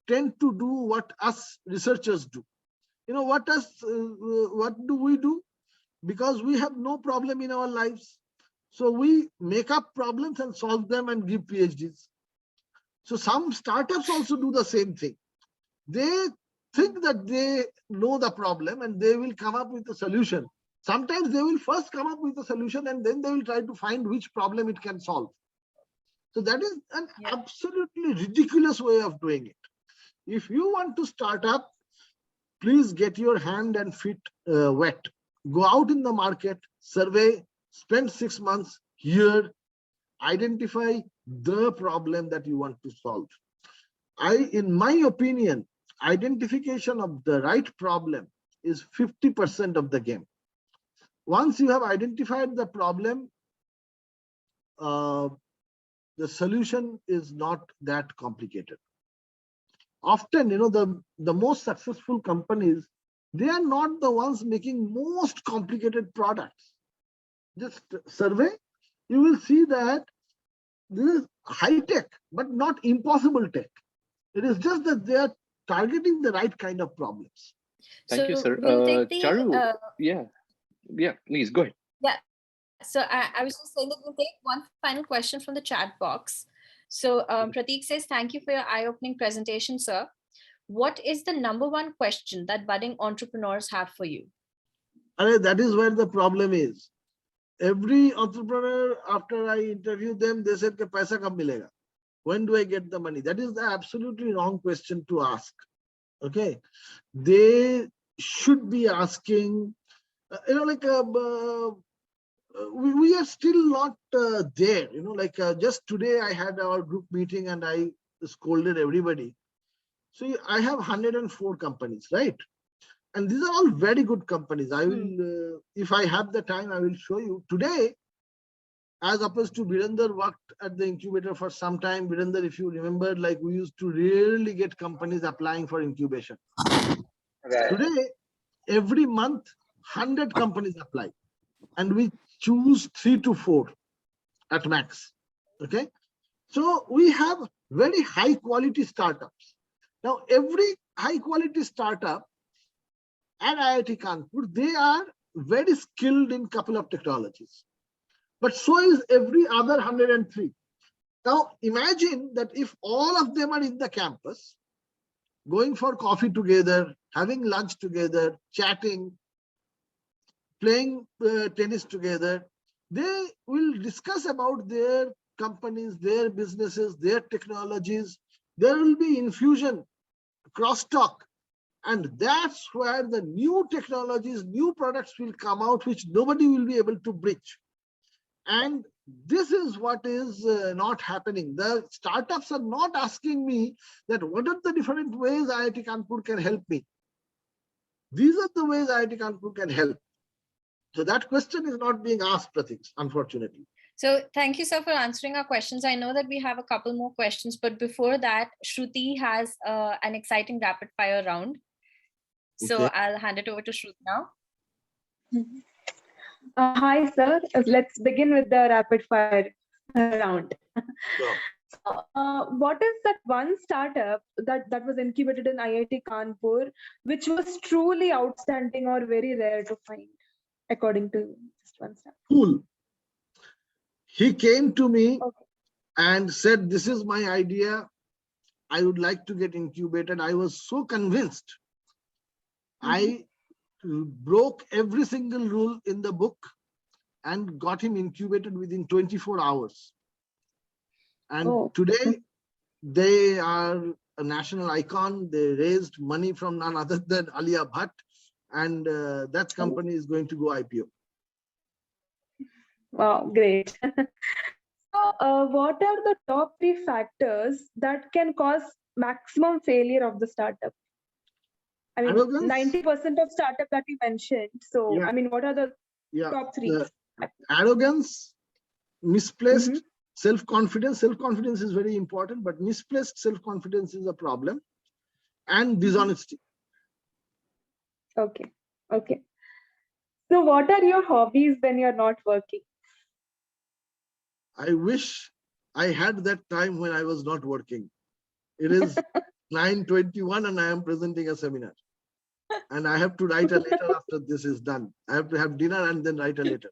S3: tend to do what us researchers do. What do we do? Because we have no problem in our lives. So we make up problems and solve them and give PhDs. So some startups also do the same thing. They think that they know the problem and they will come up with a solution. Sometimes they will first come up with a solution and then they will try to find which problem it can solve. So that is an absolutely ridiculous way of doing it. If you want to start up, please get your hand and feet wet. Go out in the market, survey, spend 6 months here, identify the problem that you want to solve. In my opinion, identification of the right problem is 50% of the game. Once you have identified the problem, the solution is not that complicated. Often, the most successful companies, they are not the ones making most complicated products. Just survey, you will see that this is high tech, but not impossible tech. It is just that they are targeting the right kind of problems.
S8: Thank you, sir.
S4: We'll take
S8: Charu, yeah, please go ahead.
S4: Yeah. So I was just saying that we'll take one final question from the chat box. So Prateek says, thank you for your eye-opening presentation, sir. What is the #1 question that budding entrepreneurs have for you?
S3: That is where the problem is. Every entrepreneur, after I interview them, they said, "Paisa kab milega? When do I get the money?" That is the absolutely wrong question to ask. Okay, they should be asking, we are still not there. Just today I had our group meeting and I scolded everybody. So I have 104 companies, right? And these are all very good companies. I will, if I have the time, I will show you. Today, as opposed to Virender worked at the incubator for some time. Virender, if you remember, we used to rarely get companies applying for incubation. Right. Today, every month, 100 companies apply. And we choose 3 to 4 at max. Okay. So we have very high quality startups. Now, every high quality startup at IIT Kanpur, they are very skilled in a couple of technologies. But so is every other 103. Now, imagine that if all of them are in the campus, going for coffee together, having lunch together, chatting, playing tennis together, they will discuss about their companies, their businesses, their technologies. There will be infusion, crosstalk. And that's where the new technologies, new products will come out, which nobody will be able to bridge. And this is what is not happening. The startups are not asking me that what are the different ways IIT Kanpur can help me. These are the ways IIT Kanpur can help. So that question is not being asked, Pratik, unfortunately.
S4: So thank you, sir, for answering our questions. I know that we have a couple more questions, but before that, Shruti has an exciting rapid fire round. So okay. I'll hand it over to Shruti now.
S6: Hi, sir. Let's begin with the rapid fire round.
S3: Sure.
S6: So, what is that one startup that was incubated in IIT Kanpur, which was truly outstanding or very rare to find, according to just one startup?
S3: Cool. He came to me and said, "This is my idea. I would like to get incubated." I was so convinced. I broke every single rule in the book and got him incubated within 24 hours. And today they are a national icon. They raised money from none other than Alia Bhatt, and that company is going to go IPO.
S6: Wow, great. So, what are the top 3 factors that can cause maximum failure of the startup? I mean, 90% of startup that you mentioned. So, yeah. I mean, what are the top 3?
S3: Arrogance, misplaced self-confidence. Self-confidence is very important, but misplaced self-confidence is a problem. And dishonesty.
S6: Okay. Okay. So, what are your hobbies when you're not working?
S3: I wish I had that time when I was not working. It is 9:21 and I am presenting a seminar. And I have to write a letter after this is done. I have to have dinner and then write a letter.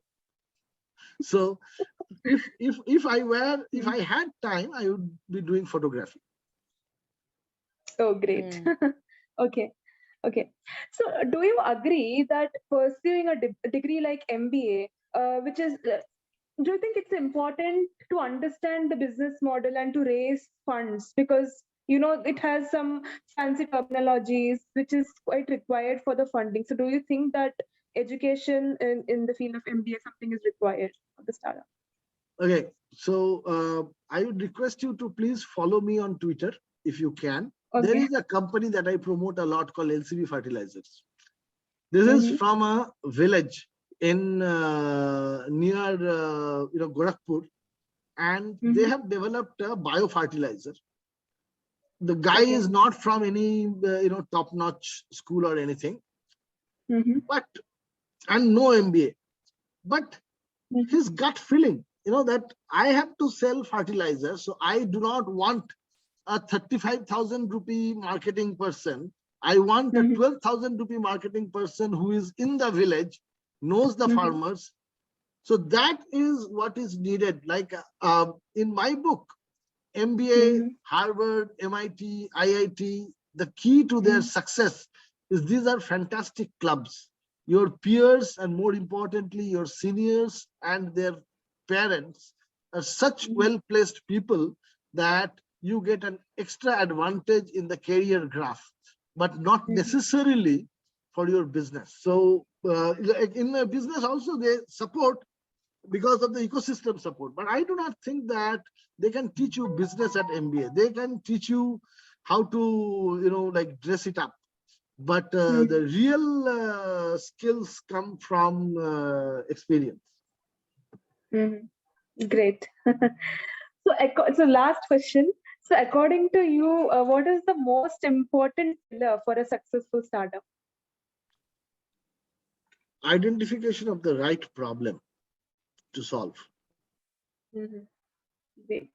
S3: So if I had time, I would be doing photography.
S6: Oh, great. Okay. Okay. So, do you agree that pursuing a degree like MBA, which is, do you think it's important to understand the business model and to raise funds? Because, you know, it has some fancy terminologies, which is quite required for the funding. So, do you think that education in the field of MBA something is required for the startup?
S3: Okay, so I would request you to please follow me on Twitter if you can. There
S6: Okay.
S3: is a company that I promote a lot called LCB Fertilizers. This is from a village in near Gorakhpur, and they have developed a biofertilizer. The guy is not from any top-notch school or anything, but and no MBA, but his gut feeling, that I have to sell fertilizer, so I do not want a 35,000 rupee marketing person. I want a 12,000 rupee marketing person who is in the village, knows the farmers. So that is what is needed. Like in my book, MBA, Harvard, MIT, IIT, the key to their success is these are fantastic clubs. Your peers, and more importantly, your seniors and their parents are such well-placed people that you get an extra advantage in the career graph, but not necessarily for your business. So in a business also they support because of the ecosystem support. But I do not think that they can teach you business at MBA. They can teach you how to, like dress it up. But the real skills come from experience.
S6: Great. So last question. So according to you, what is the most important pillar for a successful startup?
S3: Identification of the right problem to solve.
S6: Great.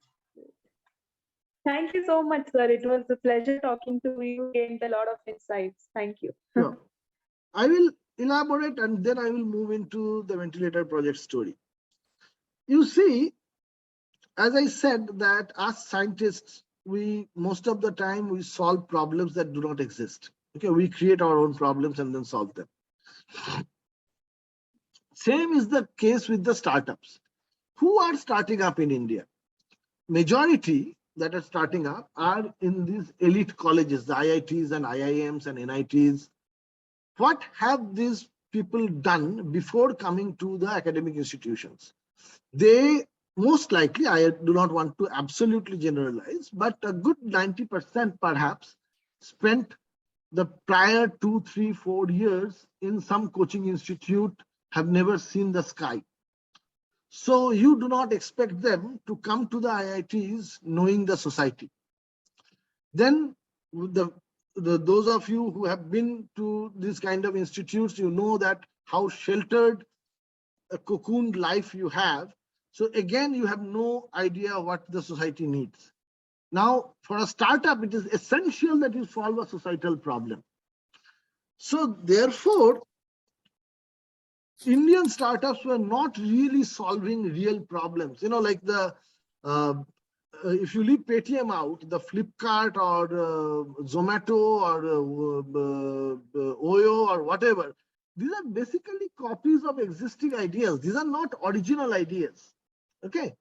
S6: Thank you so much, sir. It was a pleasure talking to you. Gained a lot of insights. Thank you.
S3: So, I will elaborate and then I will move into the ventilator project story. You see, as I said, that as scientists, we most of the time we solve problems that do not exist. Okay, we create our own problems and then solve them. Same is the case with the startups. Who are starting up in India? Majority that are starting up are in these elite colleges, the IITs and IIMs and NITs. What have these people done before coming to the academic institutions? They most likely, I do not want to absolutely generalize, but a good 90% perhaps spent the prior 2, 3, 4 years in some coaching institute, have never seen the sky. So you do not expect them to come to the IITs knowing the society. Then those of you who have been to this kind of institutes, you know that how sheltered a cocooned life you have. So again, you have no idea what the society needs. Now, for a startup, it is essential that you solve a societal problem. So therefore, Indian startups were not really solving real problems. Like the if you leave Paytm out, the Flipkart or Zomato or Oyo or whatever, these are basically copies of existing ideas. These are not original ideas. Okay.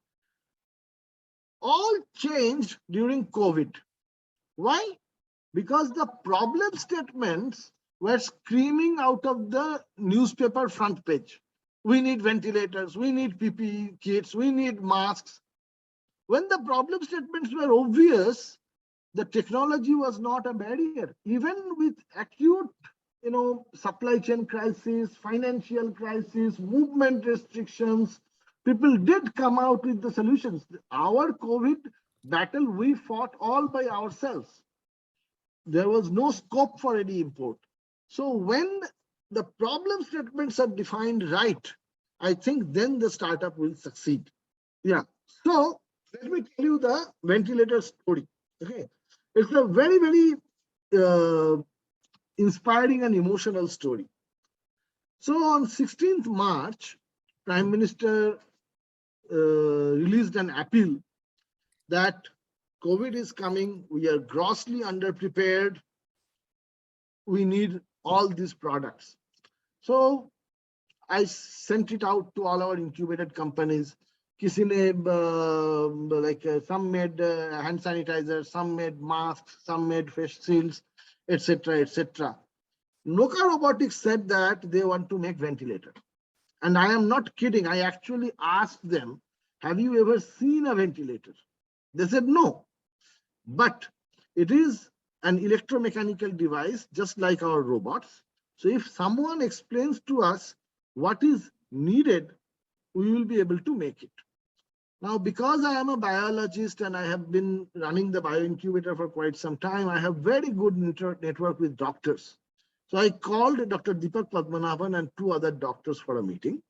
S3: All changed during COVID. Why? Because the problem statements were screaming out of the newspaper front page. We need ventilators, we need PPE kits, we need masks. When the problem statements were obvious, the technology was not a barrier. Even with acute, supply chain crisis, financial crisis, movement restrictions, people did come out with the solutions. Our COVID battle, we fought all by ourselves. There was no scope for any import. So when the problem statements are defined right, I think then the startup will succeed. Yeah. So let me tell you the ventilator story. Okay. It's a very, very inspiring and emotional story. So on 16th March, Prime Minister released an appeal that COVID is coming. We are grossly underprepared. we need all these products. So I sent it out to all our incubated companies. Some made hand sanitizer, some made masks, some made face shields, etc., etc. Noka Robotics said that they want to make ventilator. And I am not kidding. I actually asked them, have you ever seen a ventilator? They said no. But it is an electromechanical device, just like our robots. So if someone explains to us what is needed, we will be able to make it. Now, because I am a biologist and I have been running the bioincubator for quite some time, I have very good network with doctors. So I called Dr. Deepak Padmanabhan and 2 other doctors for a meeting.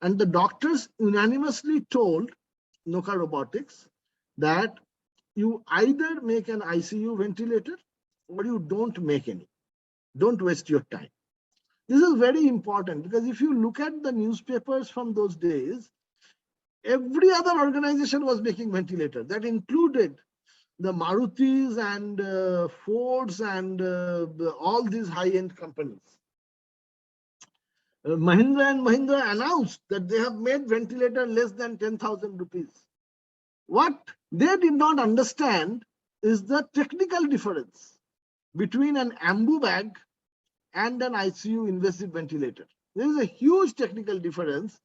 S3: And the doctors unanimously told Noka Robotics that you either make an ICU ventilator or you don't make any. Don't waste your time. This is very important because if you look at the newspapers from those days, every other organization was making ventilators. That included the Marutis and Fords and all these high-end companies. Mahindra and Mahindra announced that they have made ventilator less than 10,000 rupees. What they did not understand is the technical difference between an ambu bag and an ICU invasive ventilator. There is a huge technical difference.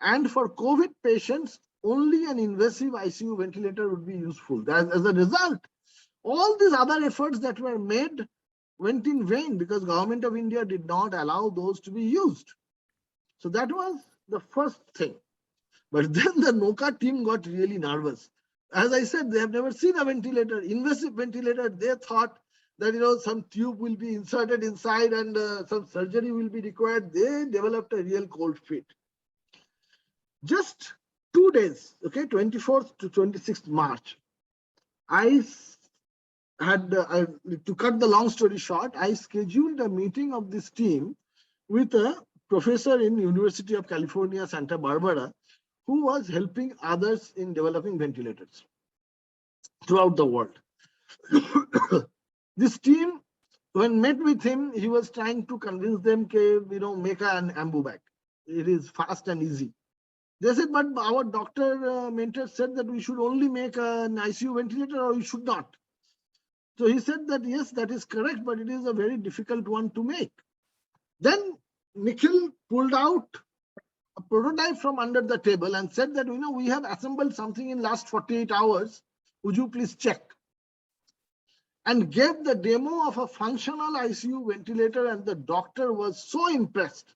S3: And for COVID patients, only an invasive ICU ventilator would be useful. As a result, all these other efforts that were made went in vain because Government of India did not allow those to be used. So that was the first thing. But then the Noka team got really nervous. As I said, they have never seen a ventilator, invasive ventilator. They thought that some tube will be inserted inside and some surgery will be required. They developed a real cold feet. Just 2 days, okay, 24th to 26th March, I had, to cut the long story short, I scheduled a meeting of this team with a professor in University of California, Santa Barbara, who was helping others in developing ventilators throughout the world. This team, when met with him, he was trying to convince them to, make an ambu bag. It is fast and easy. They said, but our doctor mentor said that we should only make an ICU ventilator or we should not. So he said that, yes, that is correct, but it is a very difficult one to make. Then Nikhil pulled out a prototype from under the table and said that, we have assembled something in last 48 hours. Would you please check? And gave the demo of a functional ICU ventilator, and the doctor was so impressed.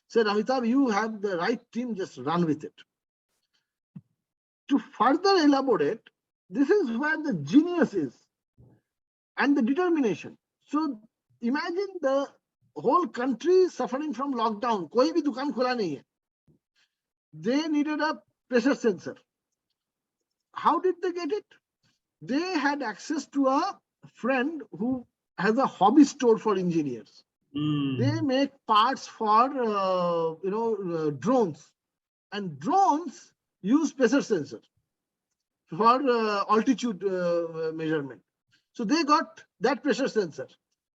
S3: Said, Amitabh, you have the right team, just run with it. To further elaborate, this is where the genius is and the determination. So imagine the whole country suffering from lockdown. Koi bhi dukaan khula nahi hai. They needed a pressure sensor. How did they get it? They had access to a friend who has a hobby store for engineers. They make parts for drones, and drones use pressure sensor for altitude measurement. So they got that pressure sensor.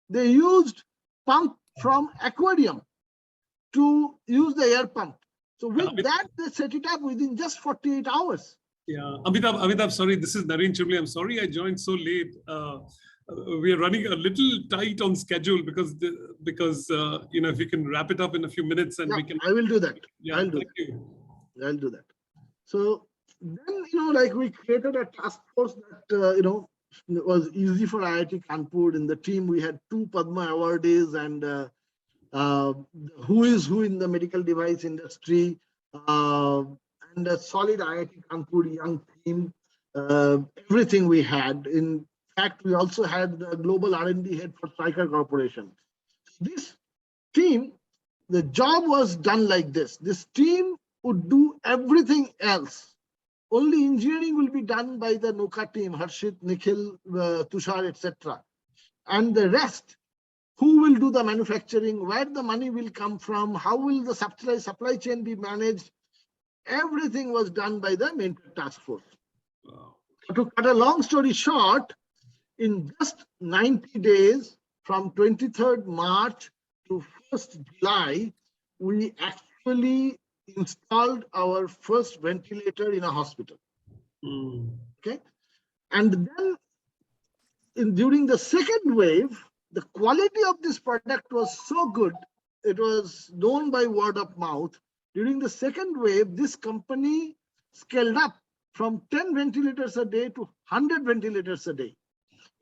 S3: They used pump from aquarium to use the air pump. So with that, they set it up within just 48 hours.
S9: Yeah, Amitabh, sorry, this is Narendra Chirmule. I'm sorry I joined so late. We are running a little tight on schedule because if you can wrap it up in a few minutes and we can.
S3: I will do that.
S9: Yeah,
S3: I'll do that. So then, we created a task force that, it was easy for IIT Kanpur. In the team, we had 2 Padma awardees and who is who in the medical device industry, and a solid IIT Kanpur young team, everything we had. In fact, we also had the global R&D head for Stryker Corporation. This team, the job was done like this. This team would do everything else. Only engineering will be done by the Noka team, Harshit, Nikhil, Tushar, etc. And the rest, who will do the manufacturing, where the money will come from, how will the supply chain be managed, everything was done by the mentor task force. Wow. To cut a long story short, in just 90 days, from 23rd March to 1st July, we actually installed our first ventilator in a hospital. Okay. And then during the second wave, the quality of this product was so good. It was known by word of mouth. During the second wave, this company scaled up from 10 ventilators a day to 100 ventilators a day.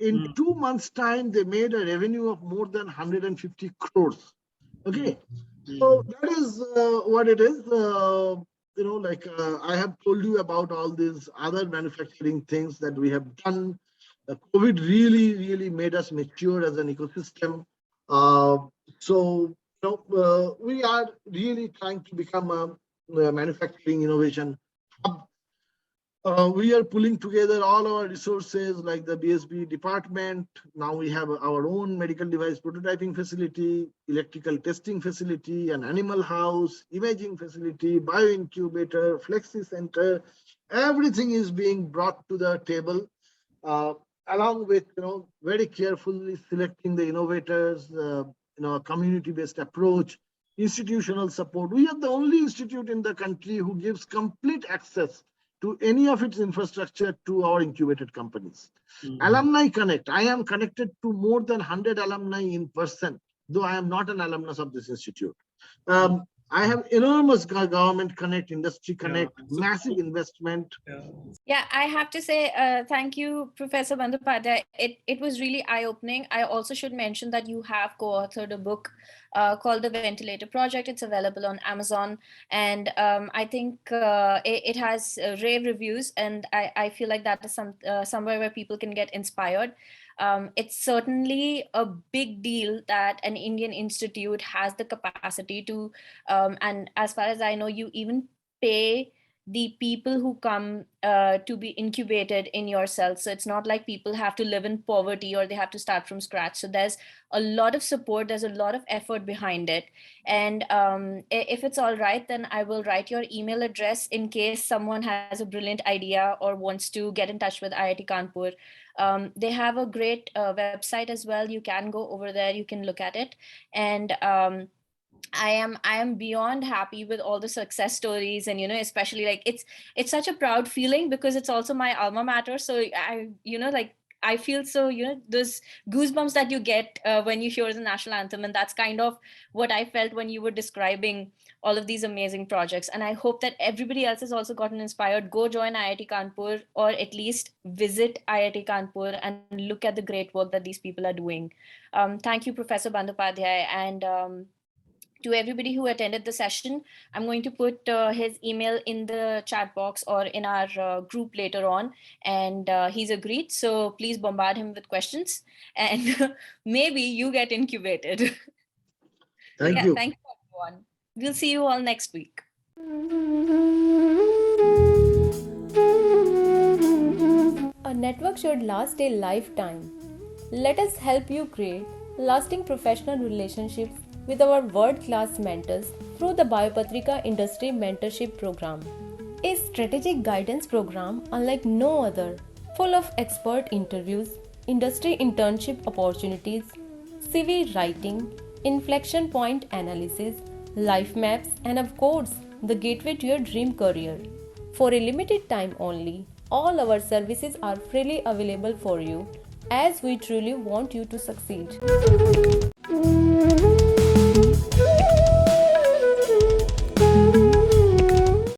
S3: In 2 months' time, they made a revenue of more than 150 crores. Okay, so that is what it is. I have told you about all these other manufacturing things that we have done. COVID really made us mature as an ecosystem. We are really trying to become a manufacturing innovation hub. We are pulling together all our resources like the BSB department. Now we have our own medical device prototyping facility, electrical testing facility, an animal house, imaging facility, bioincubator, flexi center. Everything is being brought to the table, along with very carefully selecting the innovators, a community-based approach, institutional support. We are the only institute in the country who gives complete access to any of its infrastructure to our incubated companies. Alumni Connect. I am connected to more than 100 alumni in person, though I am not an alumnus of this institute. I have enormous government connect, industry connect, massive investment.
S4: Yeah, I have to say thank you, Professor Bandyopadhyay. It was really eye-opening. I also should mention that you have co-authored a book called The Ventilator Project. It's available on Amazon. And I think it has rave reviews. And I feel like that is somewhere where people can get inspired. It's certainly a big deal that an Indian institute has the capacity to, and as far as I know, you even pay the people who come to be incubated in your cells. So it's not like people have to live in poverty or they have to start from scratch. So there's a lot of support, there's a lot of effort behind it. And if it's all right, then I will write your email address in case someone has a brilliant idea or wants to get in touch with IIT Kanpur. They have a great website as well. You can go over there, you can look at it. And I am beyond happy with all the success stories, and especially like it's such a proud feeling because it's also my alma mater. So I feel so those goosebumps that you get when you hear the national anthem, and that's kind of what I felt when you were describing all of these amazing projects. And I hope that everybody else has also gotten inspired. Go join IIT Kanpur, or at least visit IIT Kanpur and look at the great work that these people are doing. Thank you, Professor Bandyopadhyay, and to everybody who attended the session. I'm going to put his email in the chat box or in our group later on, and he's agreed. So please bombard him with questions, and maybe you get incubated.
S3: Thank you.
S4: Thank you, everyone. We'll see you all next week.
S1: A network should last a lifetime. Let us help you create lasting professional relationships with our world-class mentors through the Biopatrika Industry Mentorship Program. A strategic guidance program unlike no other, full of expert interviews, industry internship opportunities, CV writing, inflection point analysis, life maps, and of course, the gateway to your dream career. For a limited time only, all our services are freely available for you, as we truly want you to succeed.